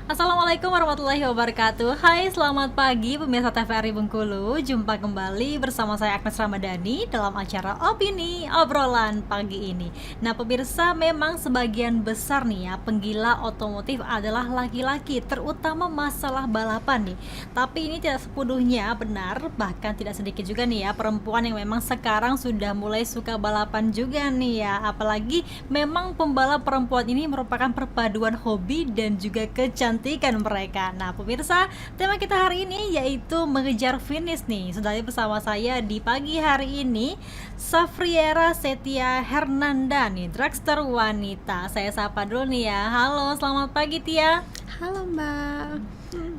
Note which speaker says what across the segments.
Speaker 1: Assalamualaikum warahmatullahi wabarakatuh. Hai, selamat pagi pemirsa TVRI Bengkulu. Jumpa kembali bersama saya Agnes Ramadhani dalam acara Opini Obrolan pagi ini. Nah pemirsa, memang sebagian besar nih ya penggila otomotif adalah laki-laki, terutama masalah balapan nih. Tapi ini tidak sepenuhnya benar, bahkan tidak sedikit juga nih ya perempuan yang memang sekarang sudah mulai suka balapan juga nih ya. Apalagi memang pembalap perempuan ini merupakan perpaduan hobi dan juga kecantikan mereka. Nah pemirsa, tema kita hari ini yaitu mengejar finish nih. Sudah bersama saya di pagi hari ini Safriera Setia Hernanda nih, dragster wanita. Saya sapa dulu nih ya. Halo, selamat pagi Tia.
Speaker 2: Halo Mbak,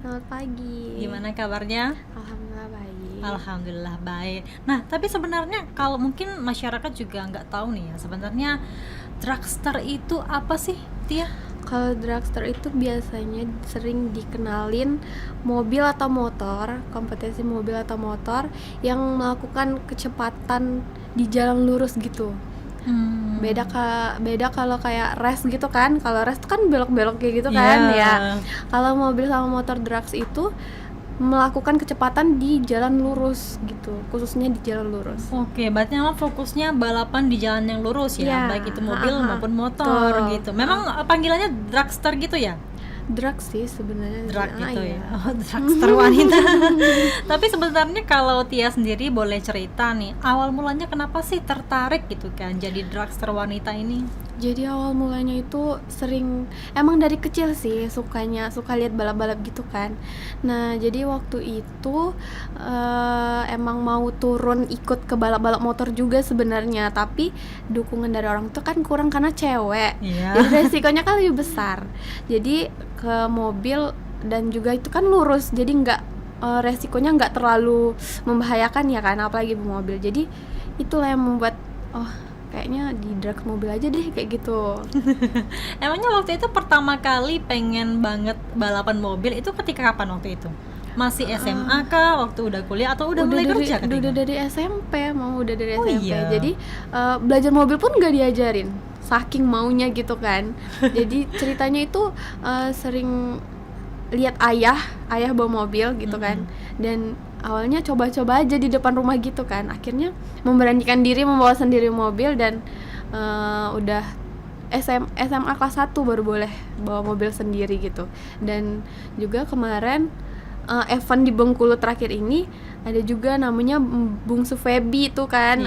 Speaker 2: selamat pagi.
Speaker 1: Gimana kabarnya?
Speaker 2: Alhamdulillah baik.
Speaker 1: Alhamdulillah baik. Nah tapi sebenarnya kalau mungkin masyarakat juga nggak tahu nih ya, sebenarnya dragster itu apa sih Tia?
Speaker 2: Kalau dragster itu biasanya sering dikenalin mobil atau motor, kompetisi mobil atau motor yang melakukan kecepatan di jalan lurus gitu. Beda kalau kayak race gitu kan. Kalau race itu kan belok-belok kayak gitu kan ya. Kalau mobil sama motor drags itu melakukan kecepatan di jalan lurus gitu, khususnya di jalan lurus.
Speaker 1: Oke, berarti memang fokusnya balapan di jalan yang lurus ya, baik itu mobil maupun motor gitu. Memang panggilannya dragster gitu ya?
Speaker 2: Drag sih sebenarnya.
Speaker 1: Drag gitu ya. Oh, dragster wanita. Tapi sebenarnya kalau Tia sendiri boleh cerita nih, awal mulanya kenapa sih tertarik gitu kan jadi dragster wanita ini?
Speaker 2: Jadi awal mulanya itu emang dari kecil sih suka lihat balap-balap gitu kan. Nah jadi waktu itu emang mau turun ikut ke balap-balap motor juga sebenarnya, tapi dukungan dari orang tuh kan kurang karena cewek. Jadi resikonya kan lebih besar. Jadi ke mobil dan juga itu kan lurus, jadi resikonya nggak terlalu membahayakan ya kan, apalagi mobil. Jadi itulah yang membuat kayaknya di drag mobil aja deh kayak gitu.
Speaker 1: Emangnya waktu itu pertama kali pengen banget balapan mobil itu ketika kapan waktu itu? Masih SMA kah? Waktu udah kuliah atau udah mulai kerja ketika?
Speaker 2: Udah dari SMP, udah dari SMP.
Speaker 1: Iya.
Speaker 2: Jadi belajar mobil pun nggak diajarin, saking maunya gitu kan. Jadi ceritanya itu sering lihat ayah bawa mobil gitu kan. Dan awalnya coba-coba aja di depan rumah gitu kan. Akhirnya memberanikan diri membawa sendiri mobil dan udah SMA kelas 1 baru boleh bawa mobil sendiri gitu. Dan juga kemarin event di Bengkulu terakhir ini ada juga namanya Bungsu Febi itu kan.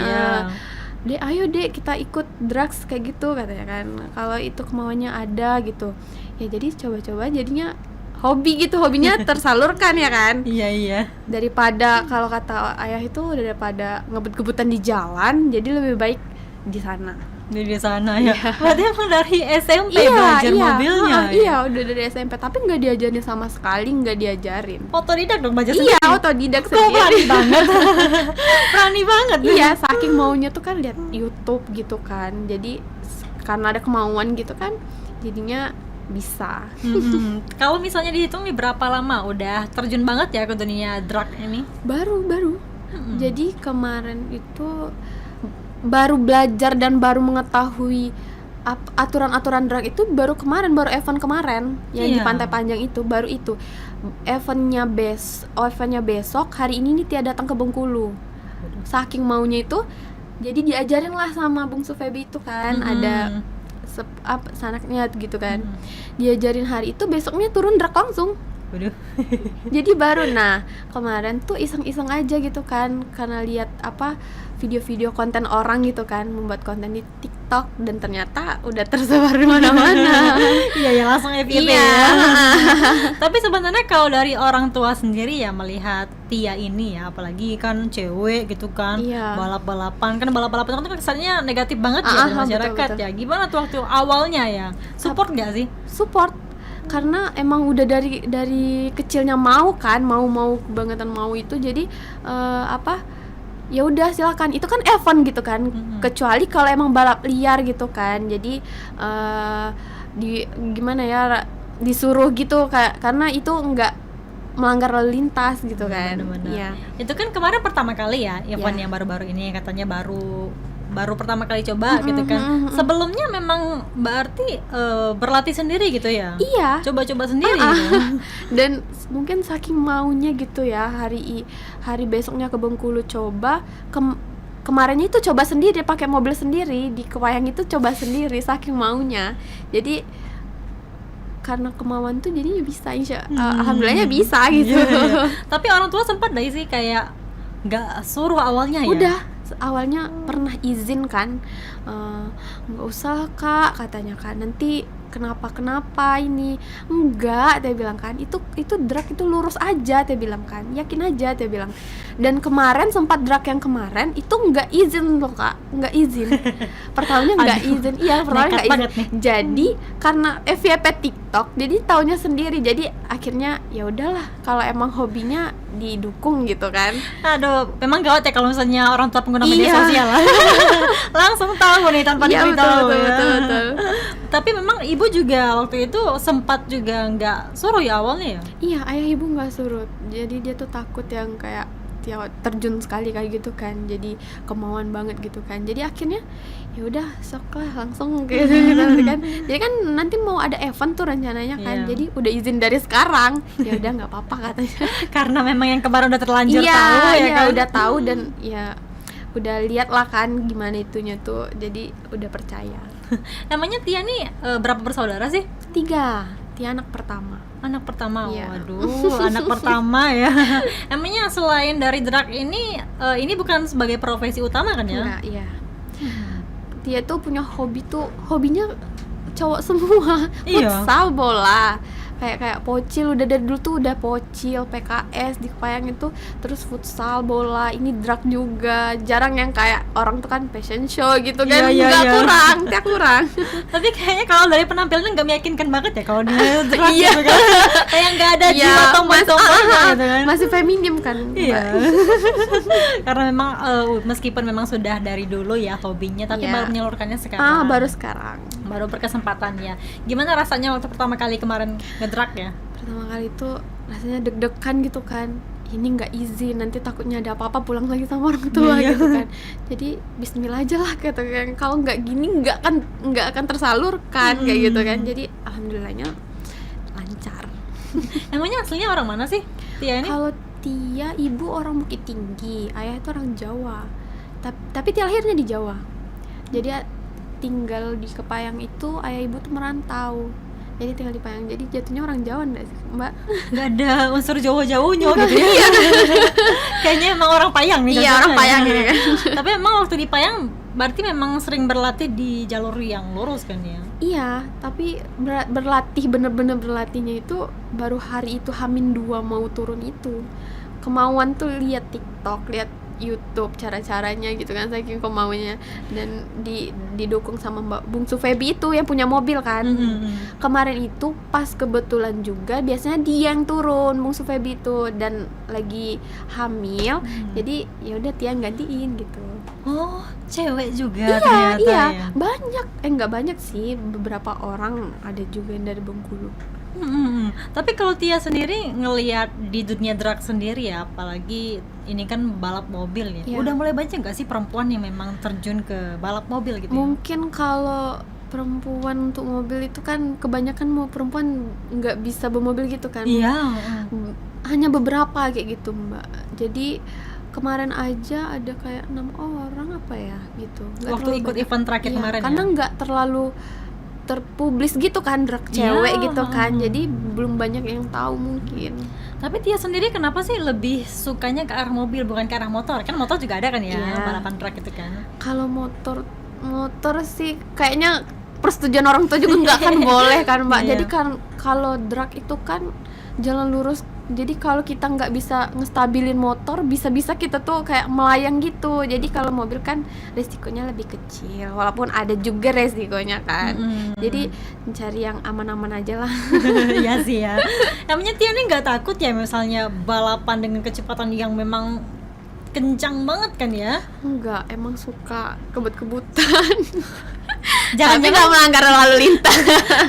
Speaker 2: Dek, ayo dek kita ikut drags kayak gitu katanya kan. Kalau itu kemauannya ada gitu. Ya jadi coba-coba jadinya hobi gitu, hobinya tersalurkan ya kan.
Speaker 1: Iya.
Speaker 2: Daripada kalau kata ayah itu daripada ngebut-ngebutan di jalan, jadi lebih baik di sana.
Speaker 1: Di sana ya. Berarti emang dari SMP belajar mobilnya.
Speaker 2: Iya, udah dari SMP, tapi nggak diajarin sama sekali, nggak diajarin.
Speaker 1: Otodidak dong belajar sendiri.
Speaker 2: Iya, otodidak
Speaker 1: sendiri. Kok berani banget. Berani banget.
Speaker 2: Iya, saking maunya tuh kan lihat YouTube gitu kan. Jadi karena ada kemauan gitu kan, jadinya bisa.
Speaker 1: Kalau misalnya dihitung nih berapa lama udah terjun banget ya ke dunia drag ini?
Speaker 2: Baru. Jadi kemarin itu baru belajar dan baru mengetahui aturan-aturan drag itu baru event kemarin yang di Pantai Panjang itu, baru itu eventnya besok hari ini nih Tia datang ke Bengkulu. Saking maunya itu jadi diajarin lah sama Bungsu Febi itu kan. Ada sanaknya gitu kan. Diajarin hari itu, besoknya turun drag langsung. Jadi baru kemarin tuh iseng-iseng aja gitu kan, karena lihat video-video konten orang gitu kan, membuat konten di TikTok dan ternyata udah tersebar di mana-mana.
Speaker 1: Iya, langsung FYP ya. Tapi sebenarnya kalau dari orang tua sendiri ya melihat Tia ini ya, apalagi kan cewek gitu kan, balap-balapan itu kan kesannya negatif banget ya di masyarakat. Betul. Ya gimana tuh waktu awalnya ya, support nggak sih?
Speaker 2: Support, karena emang udah dari kecilnya mau kebangetan mau itu. Jadi ya udah silakan, itu kan event gitu kan. Kecuali kalau emang balap liar gitu kan, jadi disuruh gitu karena itu enggak melanggar lalu lintas gitu kan.
Speaker 1: Bener-bener. Itu kan kemarin pertama kali ya event yang baru-baru ini, katanya baru baru pertama kali coba gitu kan. Sebelumnya memang berarti berlatih sendiri gitu ya?
Speaker 2: Iya.
Speaker 1: Coba-coba sendiri gitu.
Speaker 2: Dan mungkin saking maunya gitu ya, hari besoknya ke Bengkulu coba, kemarinnya itu coba sendiri pakai mobil sendiri di Kepayang itu, coba sendiri saking maunya. Jadi karena kemauan tuh jadinya bisa, alhamdulillahnya bisa gitu.
Speaker 1: Tapi orang tua sempat gak sih kayak nggak suruh awalnya ya?
Speaker 2: Udah awalnya pernah izin kan, nggak usah Kak katanya kan, nanti kenapa ini. Enggak, dia bilang kan, itu drag itu lurus aja, dia bilang kan, yakin aja, dia bilang. Dan kemarin sempat drag yang kemarin itu nggak izin loh Kak, nggak izin. Pertamanya nggak izin, iya pertamanya nggak izin. Jadi karena FYP TikTok, jadi taunya sendiri. Jadi akhirnya ya udahlah, kalau emang hobinya didukung gitu kan.
Speaker 1: Aduh, memang gawat ya kalau misalnya orang tua pengguna media sosial lah. Langsung tahu nih tanpa diberitahu.
Speaker 2: Betul.
Speaker 1: Tapi memang ibu juga waktu itu sempat juga nggak suruh ya awalnya ya?
Speaker 2: Iya, ayah ibu nggak suruh. Jadi dia tuh takut yang kayak dia terjun sekali kayak gitu kan. Jadi kemauan banget gitu kan. Jadi akhirnya ya udah sok lah langsung gitu kan. Jadi kan nanti mau ada event tuh rencananya kan. Jadi udah izin dari sekarang. Ya udah nggak apa-apa katanya.
Speaker 1: Karena memang yang kemarin udah terlanjur tahu ya kan.
Speaker 2: Udah tahu dan ya udah lihat lah kan gimana itunya tuh. Jadi udah percaya.
Speaker 1: Namanya Tia nih berapa bersaudara sih?
Speaker 2: 3. Tia anak pertama.
Speaker 1: Anak pertama,
Speaker 2: Iya.
Speaker 1: waduh, anak pertama ya. Emangnya selain dari drag ini bukan sebagai profesi utama kan ya?
Speaker 2: Enggak, iya. Dia tuh punya hobinya cowok semua. Futsal, bola. Kayak pocil, udah dari dulu tuh udah pocil, PKS di Kepayang itu, terus futsal, bola, ini drag juga. Jarang yang kayak orang tuh kan fashion show gitu kan. Nggak kurang.
Speaker 1: Tapi kayaknya kalau dari penampilannya nggak meyakinkan banget ya kalau dia drag gitu kan. Kayak nggak ada jiwa tomboy-tomboynya gitu kan.
Speaker 2: Masih feminim kan.
Speaker 1: Iya. Karena memang meskipun memang sudah dari dulu ya hobinya, tapi baru menyalurkannya sekarang.
Speaker 2: Baru sekarang.
Speaker 1: Baru berkesempatan ya. Gimana rasanya waktu pertama kali kemarin ngedrag ya?
Speaker 2: Pertama kali itu rasanya deg-degan gitu kan. Ini nggak izin, nanti takutnya ada apa-apa pulang lagi sama orang tua gitu kan. Jadi bismillah aja lah gitu kan. Kalau nggak gini nggak akan tersalurkan kayak gitu kan. Jadi alhamdulillahnya lancar.
Speaker 1: Emangnya aslinya orang mana sih Tia ini?
Speaker 2: Kalau Tia ibu orang Bukit Tinggi, ayah itu orang Jawa. Tapi Tia lahirnya di Jawa. Jadi tinggal di Kepayang itu ayah ibu tuh merantau. Jadi tinggal di Kepayang. Jadi jatuhnya orang Jawa enggak sih, Mbak?
Speaker 1: Enggak ada unsur Jawa-Jawanya gitu ya. Kayaknya emang orang Payang nih.
Speaker 2: Iya, orang Payang ya.
Speaker 1: Tapi emang waktu di Payang berarti memang sering berlatih di jalur yang lurus kan ya?
Speaker 2: Iya, tapi berlatih bener-bener berlatihnya itu baru hari itu H-2 mau turun itu. Kemauan tuh lihat TikTok, lihat YouTube cara-caranya gitu kan, saking kemauannya. Dan didukung sama Mbak Bungsu Feby itu yang punya mobil kan. Kemarin itu pas kebetulan juga biasanya dia yang turun, Bungsu Feby itu, dan lagi hamil. Jadi ya udah Tia gantiin gitu.
Speaker 1: Oh, cewek juga ternyata
Speaker 2: iya,
Speaker 1: ya?
Speaker 2: Banyak, nggak banyak sih, beberapa orang ada juga yang dari Bengkulu.
Speaker 1: Tapi kalau Tia sendiri ngelihat di dunia drag sendiri ya, apalagi ini kan balap mobil ya, udah mulai banyak nggak sih perempuan yang memang terjun ke balap mobil gitu?
Speaker 2: Mungkin kalau perempuan untuk mobil itu kan kebanyakan mau perempuan nggak bisa bermobil gitu kan.
Speaker 1: Iya.
Speaker 2: Hanya beberapa kayak gitu Mbak. Jadi kemarin aja ada kayak 6 orang apa ya gitu.
Speaker 1: Waktu ikut event terakhir kemarin
Speaker 2: karena
Speaker 1: ya?
Speaker 2: nggak terlalu terpublis gitu kan, drag cewek gitu kan. Jadi belum banyak yang tahu mungkin.
Speaker 1: Tapi Tia sendiri kenapa sih lebih sukanya ke arah mobil bukan ke arah motor? Kan motor juga ada kan ya, balapan drag itu kan.
Speaker 2: Kalau motor sih kayaknya persetujuan orang tua juga nggak kan boleh kan Mbak. Jadi kan kalau drag itu kan jalan lurus. Jadi kalau kita nggak bisa ngestabilin motor, bisa-bisa kita tuh kayak melayang gitu. Jadi kalau mobil kan resikonya lebih kecil, walaupun ada juga resikonya kan. Jadi mencari yang aman-aman aja lah.
Speaker 1: Iya sih ya. Namanya Tia nih nggak takut ya misalnya balapan dengan kecepatan yang memang kencang banget kan ya?
Speaker 2: Enggak, emang suka kebut-kebutan.
Speaker 1: Jangan-jangan
Speaker 2: nggak melanggar lalu lintas.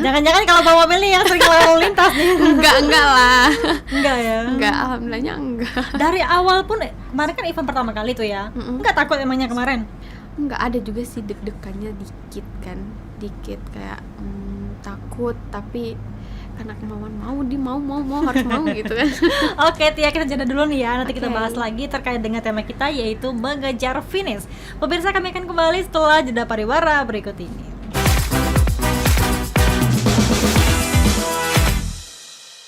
Speaker 1: Jangan-jangan kalau bawa mobil nih yang sering lalu lintas nih.
Speaker 2: Enggak lah.
Speaker 1: Enggak ya?
Speaker 2: Enggak, alhamdulillahnya enggak.
Speaker 1: Dari awal pun kemarin kan event pertama kali tuh ya. Enggak takut emangnya kemarin?
Speaker 2: nggak ada juga sih deg-degannya dikit kan, dikit kayak takut, tapi karena kemauan mau harus mau gitu kan.
Speaker 1: Oke, Tia, kita jeda dulu nih ya. Nanti kita
Speaker 2: Oke.
Speaker 1: bahas lagi terkait dengan tema kita, yaitu mengejar finish. Pemirsa, kami akan kembali setelah jeda pariwara berikut ini.